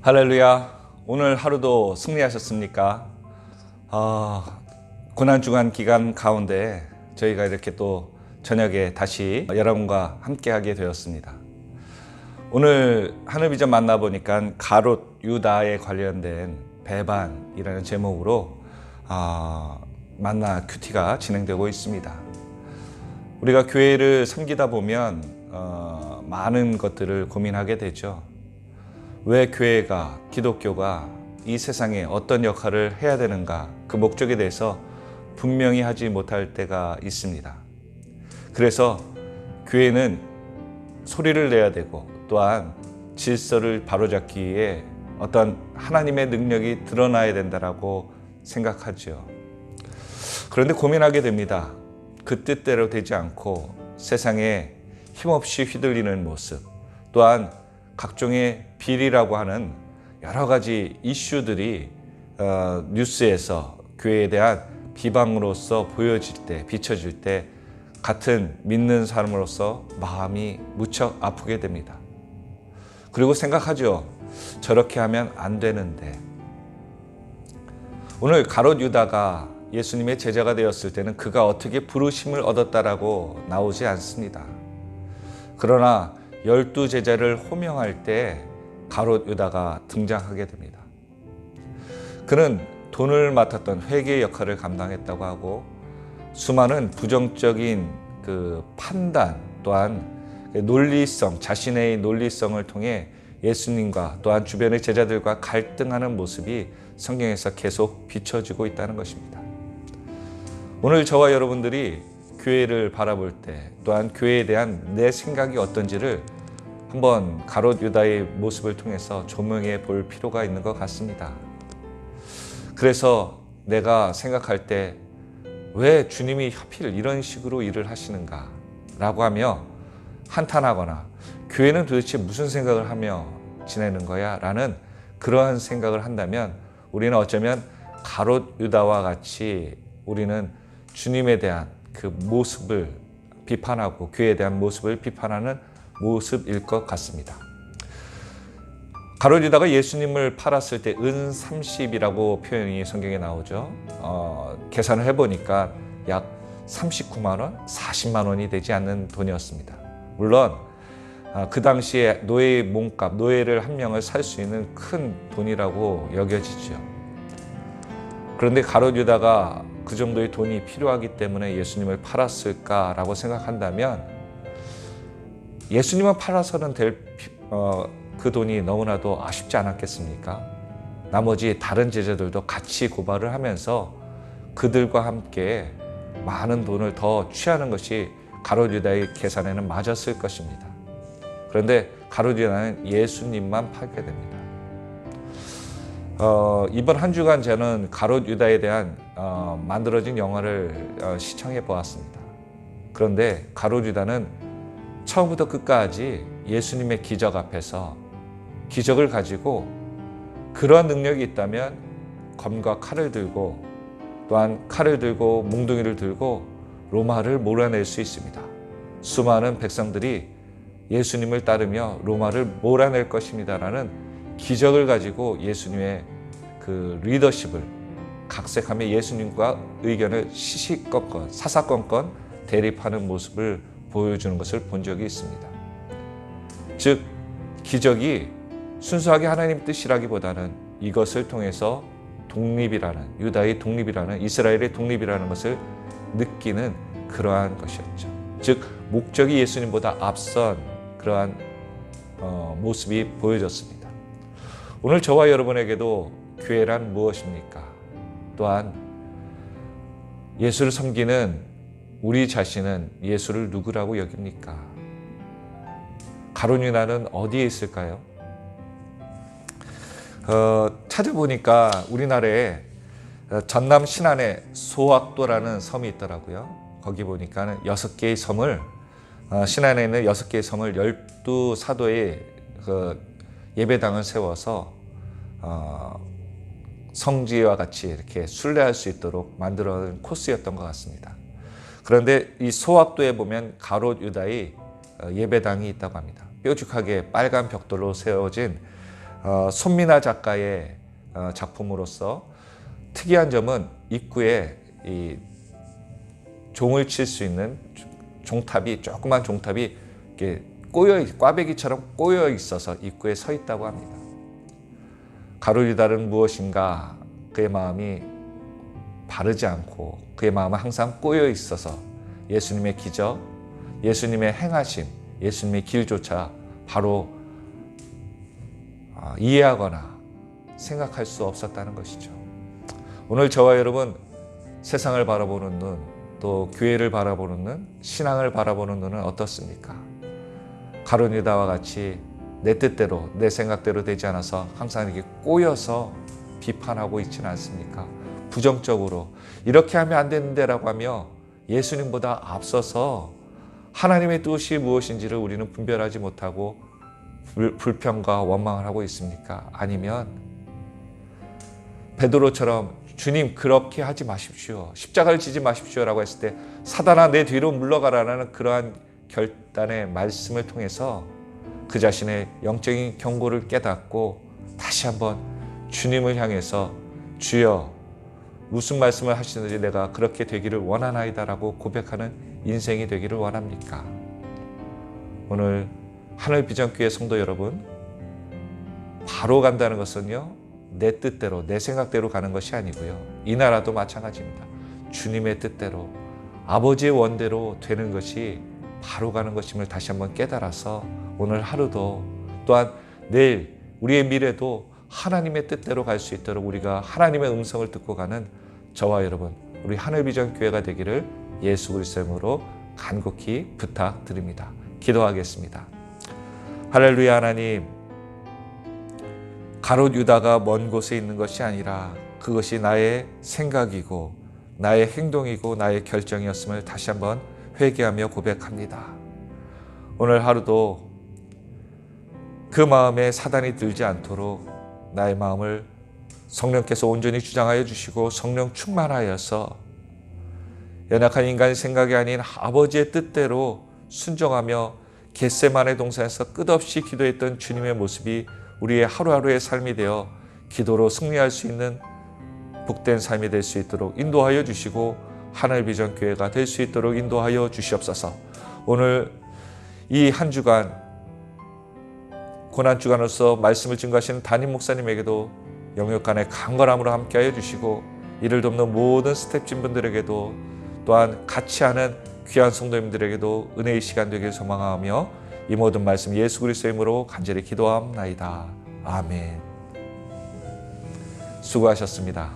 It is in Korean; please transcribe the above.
할렐루야. 오늘 하루도 승리하셨습니까? 고난주간 기간 가운데 저희가 이렇게 또 저녁에 다시 여러분과 함께하게 되었습니다. 오늘 하늘비전 만나보니까 가롯 유다에 관련된 배반이라는 제목으로 만나 큐티가 진행되고 있습니다. 우리가 교회를 섬기다 보면 많은 것들을 고민하게 되죠. 왜 교회가, 기독교가 이 세상에 어떤 역할을 해야 되는가, 그 목적에 대해서 분명히 하지 못할 때가 있습니다. 그래서 교회는 소리를 내야 되고 또한 질서를 바로잡기 위해 어떤 하나님의 능력이 드러나야 된다고 생각하죠. 그런데 고민하게 됩니다. 그 뜻대로 되지 않고 세상에 힘없이 휘둘리는 모습, 또한 각종의 비리라고 하는 여러 가지 이슈들이 뉴스에서 교회에 대한 비방으로서 보여질 때, 비춰질 때 같은 믿는 사람으로서 마음이 무척 아프게 됩니다. 그리고 생각하죠. 저렇게 하면 안 되는데. 오늘 가롯 유다가 예수님의 제자가 되었을 때는 그가 어떻게 부르심을 얻었다라고 나오지 않습니다. 그러나 12제자를 호명할 때 가롯 유다가 등장하게 됩니다. 그는 돈을 맡았던 회계 역할을 감당했다고 하고 수많은 부정적인 그 판단 또한 논리성, 자신의 논리성을 통해 예수님과 또한 주변의 제자들과 갈등하는 모습이 성경에서 계속 비춰지고 있다는 것입니다. 오늘 저와 여러분들이 교회를 바라볼 때 또한 교회에 대한 내 생각이 어떤지를 한번 가롯 유다의 모습을 통해서 조명해 볼 필요가 있는 것 같습니다. 그래서 내가 생각할 때 왜 주님이 하필 이런 식으로 일을 하시는가 라고 하며 한탄하거나 교회는 도대체 무슨 생각을 하며 지내는 거야 라는 그러한 생각을 한다면 우리는 어쩌면 가롯 유다와 같이 우리는 주님에 대한 그 모습을 비판하고 교회에 대한 모습을 비판하는 모습일 것 같습니다. 가롯 유다가 예수님을 팔았을 때 은 30이라고 표현이 성경에 나오죠. 계산을 해보니까 약 39만 원, 40만 원이 되지 않는 돈이었습니다. 물론 그 당시에 노예의 몸값, 노예를 한 명을 살 수 있는 큰 돈이라고 여겨지죠. 그런데 가롯 유다가 그 정도의 돈이 필요하기 때문에 예수님을 팔았을까라고 생각한다면 예수님만 팔아서는 될 그 돈이 너무나도 아쉽지 않았겠습니까? 나머지 다른 제자들도 같이 고발을 하면서 그들과 함께 많은 돈을 더 취하는 것이 가롯 유다의 계산에는 맞았을 것입니다. 그런데 가롯 유다는 예수님만 팔게 됩니다. 이번 한 주간 저는 가롯 유다에 대한 만들어진 영화를 시청해 보았습니다. 그런데 가롯 유다는 처음부터 끝까지 예수님의 기적 앞에서 기적을 가지고 그러한 능력이 있다면 검과 칼을 들고 또한 칼을 들고 몽둥이를 들고 로마를 몰아낼 수 있습니다. 수많은 백성들이 예수님을 따르며 로마를 몰아낼 것입니다라는 기적을 가지고 예수님의 그 리더십을 각색하며 예수님과 의견을 시시껄껄 사사건건 대립하는 모습을 보여주는 것을 본 적이 있습니다. 즉 기적이 순수하게 하나님 뜻이라기보다는 이것을 통해서 독립이라는 유다의 독립이라는 이스라엘의 독립이라는 것을 느끼는 그러한 것이었죠. 즉 목적이 예수님보다 앞선 그러한 모습이 보여졌습니다. 오늘 저와 여러분에게도 교회란 무엇입니까? 또한 예수를 섬기는 우리 자신은 예수를 누구라고 여깁니까? 가롯 유다는 어디에 있을까요? 찾아보니까 우리나라에 전남 신안에 소학도라는 섬이 있더라고요. 거기 보니까 6개의 섬을 신안에 있는 6개의 섬을 12사도의 그 예배당을 세워서 성지와 같이 이렇게 순례할 수 있도록 만들어낸 코스였던 것 같습니다. 그런데 이 소학도에 보면 가롯 유다의 예배당이 있다고 합니다. 뾰족하게 빨간 벽돌로 세워진 손미나 작가의 작품으로서 특이한 점은 입구에 이 종을 칠 수 있는 종탑이, 조그만 종탑이 이렇게 꽈배기처럼 꼬여 있어서 입구에 서 있다고 합니다. 가룟 유다는 무엇인가? 그의 마음이 바르지 않고 그의 마음은 항상 꼬여 있어서 예수님의 기적, 예수님의 행하심, 예수님의 길조차 바로 이해하거나 생각할 수 없었다는 것이죠. 오늘 저와 여러분, 세상을 바라보는 눈, 또 교회를 바라보는 눈, 신앙을 바라보는 눈은 어떻습니까? 가룟 유다와 같이 내 뜻대로, 내 생각대로 되지 않아서 항상 이렇게 꼬여서 비판하고 있지는 않습니까? 부정적으로 이렇게 하면 안 되는데라고 하며 예수님보다 앞서서 하나님의 뜻이 무엇인지를 우리는 분별하지 못하고 불평과 원망을 하고 있습니까? 아니면 베드로처럼 주님 그렇게 하지 마십시오, 십자가를 지지 마십시오라고 했을 때 사단아 내 뒤로 물러가라는 그러한 결단의 말씀을 통해서 그 자신의 영적인 경고를 깨닫고 다시 한번 주님을 향해서 주여 무슨 말씀을 하시는지 내가 그렇게 되기를 원하나이다라고 고백하는 인생이 되기를 원합니까? 오늘 하늘비전교회 성도 여러분, 바로 간다는 것은요, 내 뜻대로, 내 생각대로 가는 것이 아니고요, 이 나라도 마찬가지입니다. 주님의 뜻대로, 아버지의 원대로 되는 것이 바로 가는 것임을 다시 한번 깨달아서 오늘 하루도, 또한 내일 우리의 미래도 하나님의 뜻대로 갈 수 있도록 우리가 하나님의 음성을 듣고 가는 저와 여러분, 우리 하늘비전교회가 되기를 예수 그리스도의 이름으로 간곡히 부탁드립니다. 기도하겠습니다. 할렐루야. 하나님, 가룟 유다가 먼 곳에 있는 것이 아니라 그것이 나의 생각이고 나의 행동이고 나의 결정이었음을 다시 한번 회개하며 고백합니다. 오늘 하루도 그 마음에 사단이 들지 않도록 나의 마음을 성령께서 온전히 주장하여 주시고 성령 충만하여서 연약한 인간의 생각이 아닌 아버지의 뜻대로 순종하며 겟세마네 동산에서 끝없이 기도했던 주님의 모습이 우리의 하루하루의 삶이 되어 기도로 승리할 수 있는 복된 삶이 될 수 있도록 인도하여 주시고 하늘비전교회가 될 수 있도록 인도하여 주시옵소서. 오늘 이 한 주간 고난주간으로서 말씀을 증거하시는 담임 목사님에게도 영역간의 강건함으로 함께하여 주시고 이를 돕는 모든 스태프진분들에게도 또한 같이 하는 귀한 성도님들에게도 은혜의 시간 되길 소망하며 이 모든 말씀 예수 그리스도의 이름으로 간절히 기도합나이다. 아멘. 수고하셨습니다.